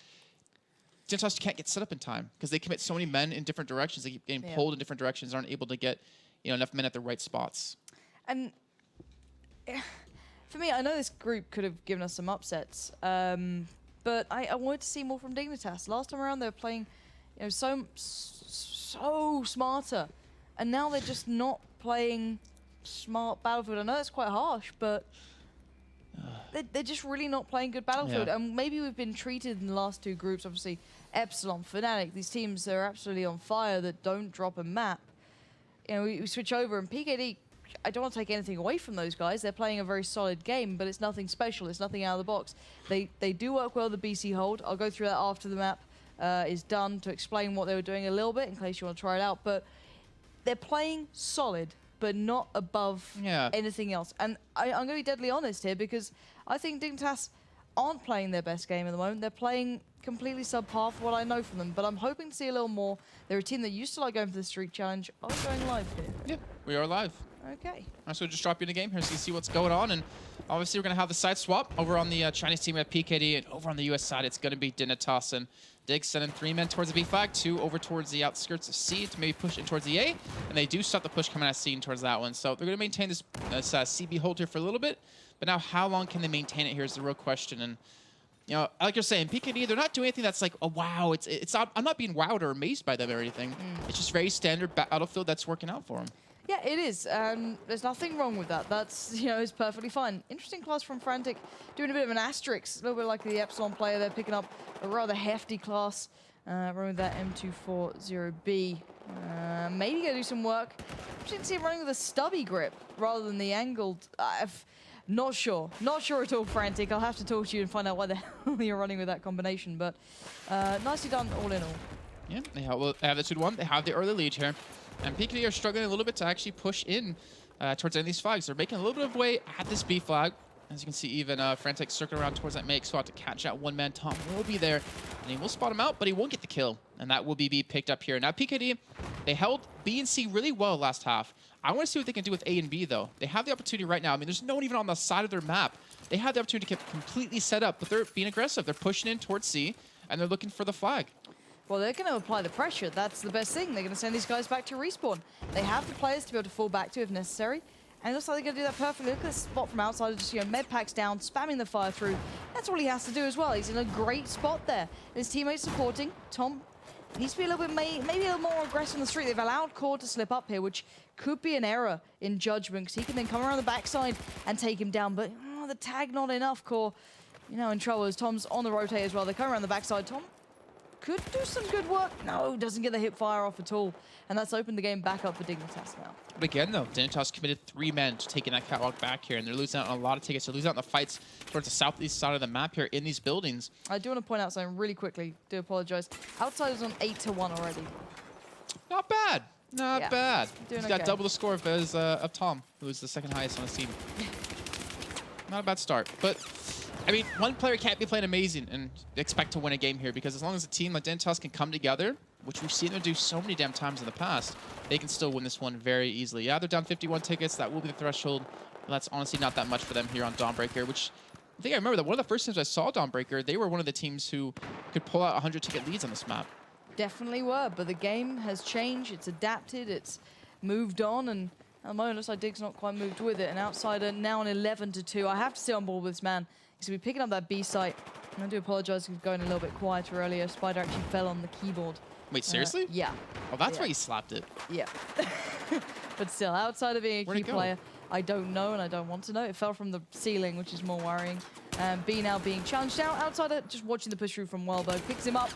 Dignitas can't get set up in time because they commit so many men in different directions. They keep getting pulled in different directions, aren't able to get enough men at the right spots. And for me, I know this group could have given us some upsets, but but I wanted to see more from Dignitas. Last time around, they were playing, you know, so smarter, and now they're just not playing smart Battlefield. I know that's quite harsh, but they're just really not playing good Battlefield. And maybe we've been treated in the last two groups, obviously Epsilon, Fnatic, these teams that are absolutely on fire that don't drop a map. You know, we switch over, and PKD, I don't want to take anything away from those guys. They're playing a very solid game, but it's nothing special. It's nothing out of the box. They do work well, the BC hold. I'll go through that after the map is done to explain what they were doing a little bit in case you want to try it out. But they're playing solid, but not above anything else. And I'm going to be deadly honest here, because I think Dignitas aren't playing their best game at the moment. They're playing completely subpar for what I know from them, but I'm hoping to see a little more. They're a team that used to like going for the Streak Challenge. Are we going live here? Yeah, we are live. Okay. So just drop you in the game here so you can see what's going on. And obviously we're going to have the side swap over on the Chinese team at PKD, and over on the US side it's going to be Dignitas and Dig sending 3 men towards the B flag, 2 over towards the outskirts of C to maybe push in towards the A, and they do start the push coming out of C towards that one. So they're going to maintain this CB hold here for a little bit, but now how long can they maintain it here is the real question. And you know, like you're saying, PKD, they're not doing anything that's like, oh wow, it's not, I'm not being wowed or amazed by them or anything. It's just very standard Battlefield that's working out for them. Yeah, it is. There's nothing wrong with that. That's, you know, it's perfectly fine. Interesting class from Frantic, doing a bit of an asterisk, a little bit like the Epsilon player. They're picking up a rather hefty class, running with that M240B. Maybe gonna do some work. I'm just see him running with a stubby grip rather than the angled. Not sure. Not sure at all, Frantic. I'll have to talk to you and find out why the hell you're running with that combination. But nicely done all in all. Yeah, they have the 2-1. They have the early lead here. And PKD are struggling a little bit to actually push in towards any of these flags. They're making a little bit of way at this B flag. As you can see, even Frantic circling around towards that make spot to catch that one man. Tom will be there, and he will spot him out, but he won't get the kill. And that will be picked up here. Now PKD, they held B and C really well last half. I want to see what they can do with A and B, though. They have the opportunity right now. I mean, there's no one even on the side of their map. They have the opportunity to get completely set up, but they're being aggressive. They're pushing in towards C, and they're looking for the flag. Well, they're going to apply the pressure. That's the best thing. They're going to send these guys back to respawn. They have the players to be able to fall back to if necessary. And it looks like they're going to do that perfectly. Look at this spot from outside, just, you know, med packs down, spamming the fire through. That's all he has to do as well. He's in a great spot there. His teammates supporting. Tom needs to be a little bit, maybe a little more aggressive on the street. They've allowed Core to slip up here, which could be an error in judgment, because he can then come around the backside and take him down. But the tag not enough. Core, you know, in trouble as Tom's on the rotate as well. They come around the backside. Tom could do some good work. No, doesn't get the hip fire off at all. And that's opened the game back up for Dignitas now. But again, though, Dignitas committed 3 men to taking that catwalk back here, and they're losing out on a lot of tickets. They're losing out on the fights towards the southeast side of the map here in these buildings. I do want to point out something really quickly. Do apologize. Outsiders on 8-1 already. Not bad. Not bad. Doing He's got double the score of Tom, who is the second highest on the team. Not a bad start, but I mean, one player can't be playing amazing and expect to win a game here, because as long as a team like Dignitas can come together, which we've seen them do so many damn times in the past, they can still win this one very easily. Yeah, they're down 51 tickets. That will be the threshold. That's honestly not that much for them here on Dawnbreaker, which I think I remember that one of the first times I saw Dawnbreaker, they were one of the teams who could pull out 100 ticket leads on this map. Definitely were, but the game has changed. It's adapted. It's moved on, and at the moment, it looks like Dig's not quite moved with it. And Outsider now on 11-2. I have to stay on board with this man. He's going to be picking up that B site. And I do apologize for going a little bit quieter earlier. Spider actually fell on the keyboard. Wait, seriously? Yeah. Oh, that's why he slapped it. Yeah. But still, Outsider being a key player, I don't know and I don't want to know. It fell from the ceiling, which is more worrying. B now being challenged out. Outsider just watching the push through from Welbo. Picks him up.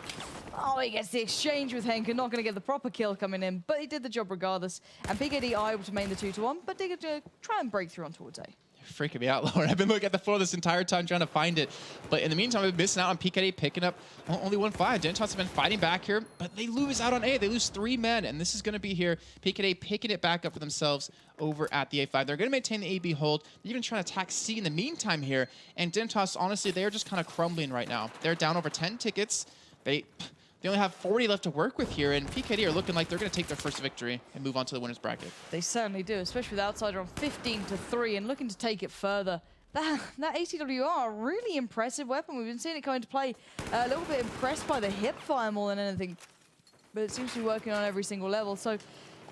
Oh, he gets the exchange with Henker. Not going to get the proper kill coming in, but he did the job regardless. And PKD are able to main the 2-1, but they're going to try and break through on towards A. You're freaking me out, Lauren. I've been looking at the floor this entire time trying to find it. But in the meantime, I've been missing out on PKD picking up only 1-5. Dignitas have been fighting back here, but they lose out on A. They lose 3 men, and this is going to be here. PKD picking it back up for themselves over at the A5. They're going to maintain the AB hold. They're even trying to attack C in the meantime here. And Dignitas, honestly, they are just kind of crumbling right now. They're down over 10 tickets. They only have 40 left to work with here, and PKD are looking like they're going to take their first victory and move on to the winner's bracket. They certainly do, especially with Outsider on 15-3 and looking to take it further. That ACWR, a really impressive weapon. We've been seeing it come into play. A little bit impressed by the hip fire more than anything, but it seems to be working on every single level. So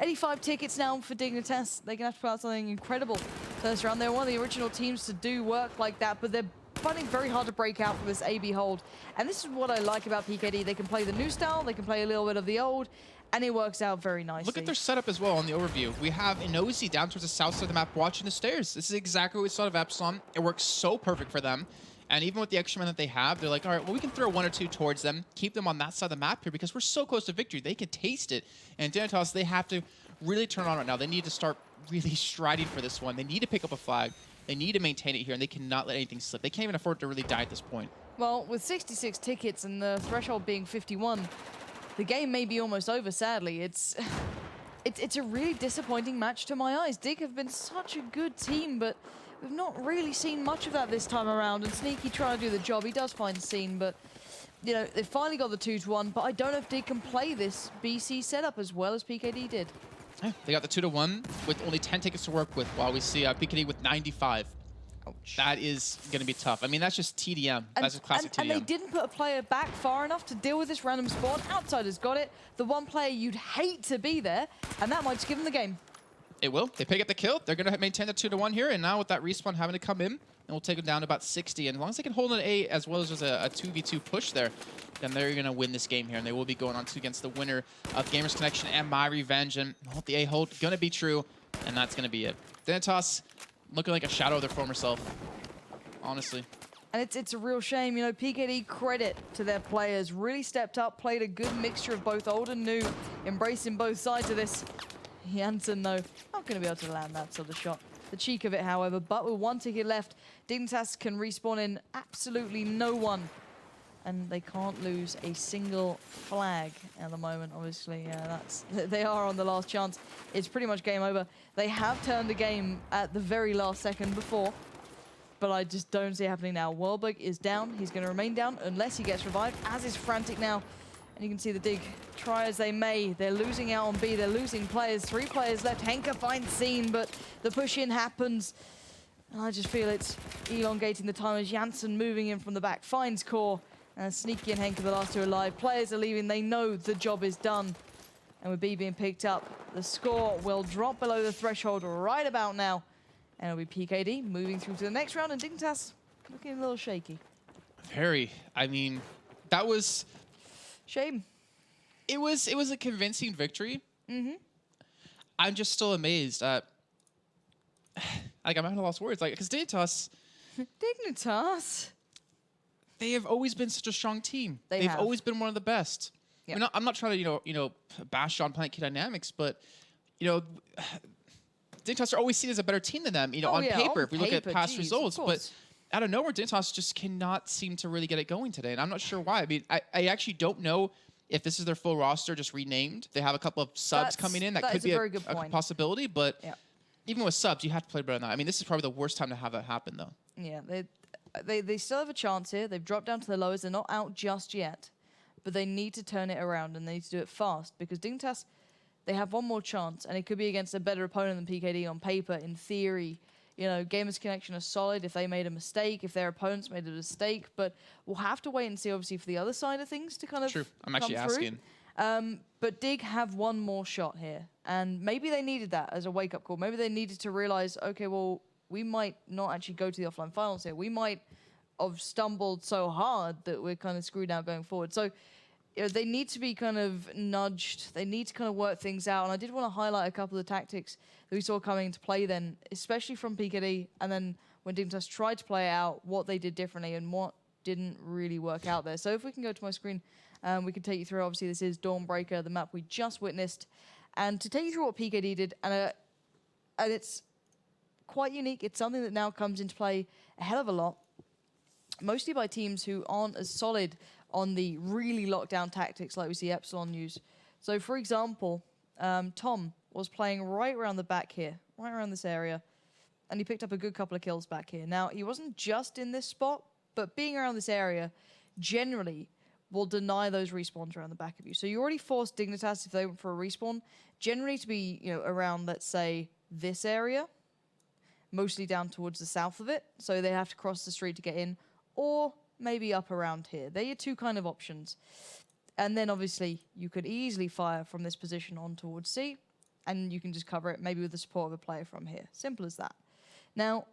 85 tickets now for Dignitas. They're going to have to put out something incredible first round. They're one of the original teams to do work like that, but they're finding it very hard to break out from this AB hold. And this is what I like about PKD. They can play the new style, they can play a little bit of the old, and it works out very nicely. Look at their setup as well on the overview. We have Inozi down towards the south side of the map watching the stairs. This is exactly what we saw of Epsilon. It works so perfect for them. And even with the extra men that they have, they're like, all right, well, we can throw 1 or 2 towards them, keep them on that side of the map here because we're so close to victory. They can taste it. And Dignitas, they have to really turn on right now. They need to start really striding for this one. They need to pick up a flag. They need to maintain it here, and they cannot let anything slip. They can't even afford to really die at this point. Well, with 66 tickets and the threshold being 51, the game may be almost over, sadly. It's a really disappointing match to my eyes. Dig have been such a good team, but we've not really seen much of that this time around. And Sneaky trying to do the job. He does find Scene, but you know, they finally got the 2-1. But I don't know if Dig can play this BC setup as well as PKD did. Yeah, they got the 2-1 with only 10 tickets to work with, while we see PKD with 95. Ouch. That is going to be tough. I mean, that's just TDM. That's a classic TDM. And they didn't put a player back far enough to deal with this random spawn. Outsiders got it. The one player you'd hate to be there, and that might just give them the game. It will. They pick up the kill. They're going to maintain the 2-1 here, and now with that respawn having to come in, and we'll take them down to about 60. And as long as they can hold an A as well as just a 2v2 push there, then they're going to win this game here, and they will be going on to against the winner of Gamers Connection and My Revenge. And well, the A hold going to be true, and that's going to be it. Dignitas looking like a shadow of their former self, honestly. And it's a real shame, you know, PKD, credit to their players, really stepped up, played a good mixture of both old and new, embracing both sides of this. Janssen, though, not going to be able to land that sort of shot. The cheek of it, however, but with 1 ticket left, Dignitas can respawn in absolutely no one. And they can't lose a single flag at the moment, obviously. They are on the last chance. It's pretty much game over. They have turned the game at the very last second before, but I just don't see it happening now. Worldberg is down. He's going to remain down unless he gets revived, as is Frantic now. And you can see the Dig, try as they may. They're losing out on B. They're losing players. 3 players left. Henker finds Scene, but the push-in happens. And I just feel it's elongating the time as Janssen moving in from the back finds Core. And Sneaky and Henker, the last 2 alive. Players are leaving. They know the job is done. And with B being picked up, the score will drop below the threshold right about now. And it'll be PKD moving through to the next round. And Dignitas looking a little shaky. Very. I mean, that was... Shame. It was a convincing victory. Mm-hmm. I'm just still amazed at... like, I'm at a lost words. Like, because Dignitas... Dignitas... They have always been such a strong team. They've always been one of the best. Yep. I mean, I'm not trying to, bash on Planet Key Dynamics, but, Dignitas are always seen as a better team than them, on paper, if we look at past results. But out of nowhere, Dignitas just cannot seem to really get it going today, and I'm not sure why. I mean, I actually don't know if this is their full roster just renamed. They have a couple of subs coming in. That could be a possibility, but even with subs, you have to play better than that. I mean, this is probably the worst time to have that happen, though. Yeah, they still have a chance here. They've dropped down to the lowest. They're not out just yet, but they need to turn it around, and they need to do it fast because Dignitas, they have one more chance, and it could be against a better opponent than PKD on paper. In theory, Gamers Connection are solid if they made a mistake, if their opponents made a mistake, but we'll have to wait and see, obviously, for the other side of things to kind of True. I'm actually asking. But Dig have one more shot here, and maybe they needed that as a wake-up call. Maybe they needed to realize, okay, well, we might not actually go to the offline finals here. We might have stumbled so hard that we're kind of screwed now going forward. So they need to be kind of nudged. They need to kind of work things out. And I did want to highlight a couple of the tactics that we saw coming into play then, especially from PKD. And then when Dignitas tried to play out what they did differently and what didn't really work out there. So if we can go to my screen, we can take you through. Obviously, this is Dawnbreaker, the map we just witnessed. And to take you through what PKD did, and it's quite unique. It's something that now comes into play a hell of a lot, mostly by teams who aren't as solid on the really lockdown tactics like we see Epsilon use. So, for example, Tom was playing right around the back here, right around this area, and he picked up a good couple of kills back here. Now, he wasn't just in this spot, but being around this area generally will deny those respawns around the back of you. So you already forced Dignitas, if they went for a respawn, generally to be around, let's say, this area, mostly down towards the south of it, so they have to cross the street to get in, or maybe up around here. They're your 2 kind of options. And then obviously you could easily fire from this position on towards C, and you can just cover it maybe with the support of a player from here. Simple as that. Now,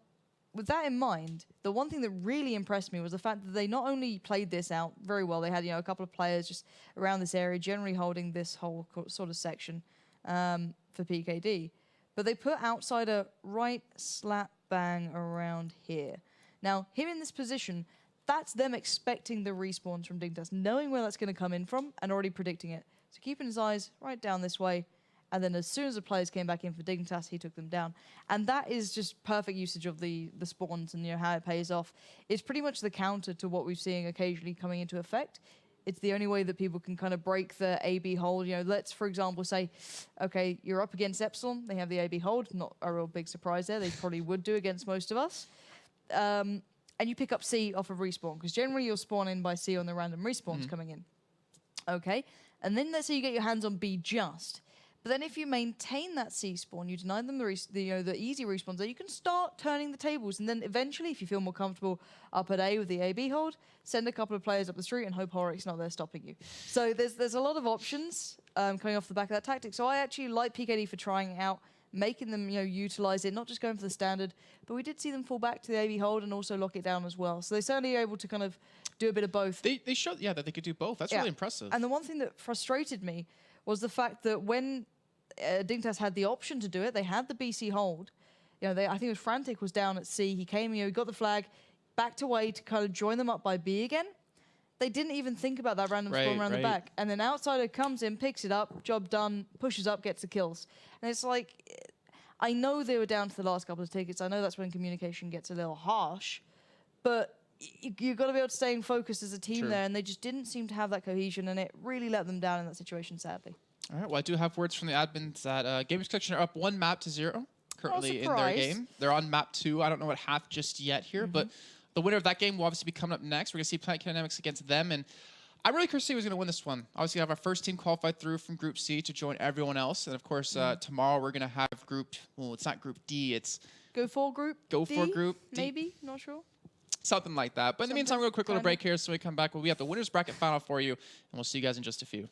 with that in mind, the one thing that really impressed me was the fact that they not only played this out very well, they had a couple of players just around this area, generally holding this whole sort of section for PKD, but they put Outsider right slap bang around here. Now, him in this position, that's them expecting the respawns from Dignitas, knowing where that's going to come in from and already predicting it. So keeping his eyes right down this way, and then as soon as the players came back in for Dignitas, he took them down. And that is just perfect usage of the spawns and how it pays off. It's pretty much the counter to what we're seeing occasionally coming into effect. It's the only way that people can kind of break the AB hold. Let's, for example, say, okay, you're up against Epsilon. They have the AB hold. Not a real big surprise there. They probably would do against most of us. And you pick up C off of respawn, because generally you'll spawn in by C on the random respawns coming in. Okay, and then let's say you get your hands on B just. But then if you maintain that C spawn, you deny them the easy respawns, there you can start turning the tables. And then eventually, if you feel more comfortable up at A with the AB hold, send a couple of players up the street and hope Horroc's not there stopping you. So there's a lot of options coming off the back of that tactic. So I actually like PKD for trying it out, making them utilize it, not just going for the standard, but we did see them fall back to the AB hold and also lock it down as well. So they're certainly able to kind of do a bit of both. They showed, that they could do both. That's really impressive. And the one thing that frustrated me was the fact that when Dignitas had the option to do it, they had the BC hold. I think it was Frantic was down at C. He came, he got the flag, backed away to kind of join them up by B again. They didn't even think about that random spawn around the back. And then Outsider comes in, picks it up, job done, pushes up, gets the kills. And it's like, I know they were down to the last couple of tickets. I know that's when communication gets a little harsh. But you've got to be able to stay focused as a team there. And they just didn't seem to have that cohesion. And it really let them down in that situation, sadly. All right, well, I do have words from the admins that Gamers Collection are up 1 map to 0 currently in their game. They're on map 2. I don't know what half just yet here, but the winner of that game will obviously be coming up next. We're going to see Planet Dynamics against them, and I'm really curious to see who's going to win this one. Obviously, we have our first team qualified through from Group C to join everyone else, and of course, tomorrow we're going to have it's not Group D, it's... Go for Group Group D? Maybe, not sure. Something like that. But in the meantime, we'll go a quick little break here. So when we come back, we have the winners bracket final for you, and we'll see you guys in just a few.